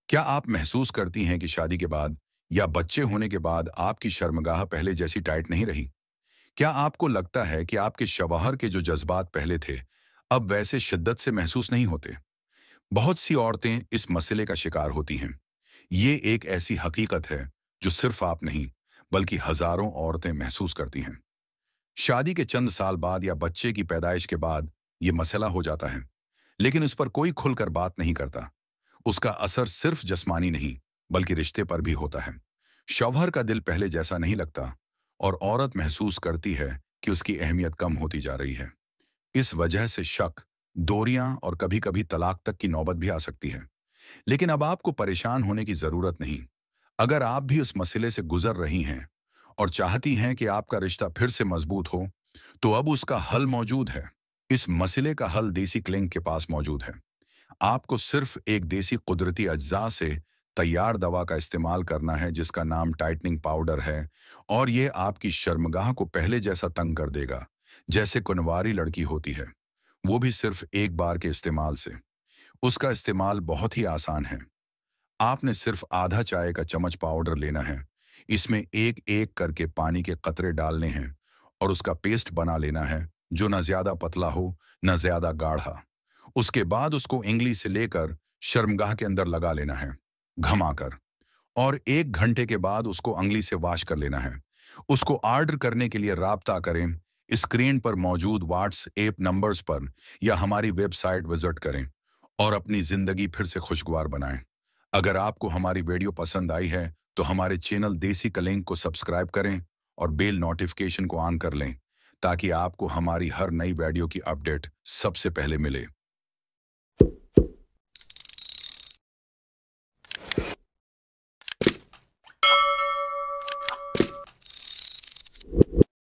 क्या आप महसूस करती हैं कि शादी के बाद या बच्चे होने के बाद आपकी शर्मगाह पहले जैसी टाइट नहीं रही? क्या आपको लगता है कि आपके शौहर के जो जज्बात पहले थे, अब वैसे शिद्दत से महसूस नहीं होते? बहुत सी औरतें इस मसले का शिकार होती हैं। ये एक ऐसी हकीकत है जो सिर्फ आप नहीं, बल्कि हजारों औरतें महसूस करती हैं। शादी के चंद साल बाद या बच्चे की पैदाइश के बाद ये मसला हो जाता है, लेकिन उस पर कोई खुलकर बात नहीं करता। उसका असर सिर्फ जिस्मानी नहीं, बल्कि रिश्ते पर भी होता है। शौहर का दिल पहले जैसा नहीं लगता और औरत महसूस करती है कि उसकी अहमियत कम होती जा रही है। इस वजह से शक, दूरियां और कभी-कभी तलाक तक की नौबत भी आ सकती है। लेकिन अब आपको परेशान होने की जरूरत नहीं। अगर आप भी उस मसले से गुजर रही हैं और चाहती हैं कि आपका रिश्ता फिर से मजबूत हो, तो अब उसका हल मौजूद है। इस मसले का हल देसी क्लिनिक के पास मौजूद है। आपको सिर्फ एक देसी कुदरती अज्जा से तैयार दवा का इस्तेमाल करना है जिसका नाम टाइटनिंग पाउडर है, और ये आपकी शर्मगाह को पहले जैसा तंग कर देगा जैसे कुंवारी लड़की होती है, वो भी सिर्फ एक बार के इस्तेमाल से। उसका इस्तेमाल बहुत ही आसान है। आपने सिर्फ आधा चाय का चम्मच पाउडर लेना है। इसमें एक एक करके पानी के कतरे डालने हैं और उसका पेस्ट बना लेना है, जो न ज्यादा पतला हो न ज्यादा गाढ़ा। उसके बाद उसको इंगली से लेकर शर्मगाह के अंदर लगा लेना है, घमाकर। और 1 घंटे के बाद उसको अंगली से वॉश कर लेना है। उसको ऑर्डर करने के लिए राब्ता करें। स्क्रीन पर मौजूद व्हाट्सएप नंबर्स पर या हमारी वेबसाइट विजिट करें और अपनी जिंदगी फिर से खुशगवार बनाएं। अगर आपको हमारी वीडियो पसंद आई है तो हमारे चैनल देसी कलिंग को सब्सक्राइब करें और बेल नोटिफिकेशन को ऑन कर लें, ताकि आपको हमारी हर नई वीडियो की अपडेट सबसे पहले मिले।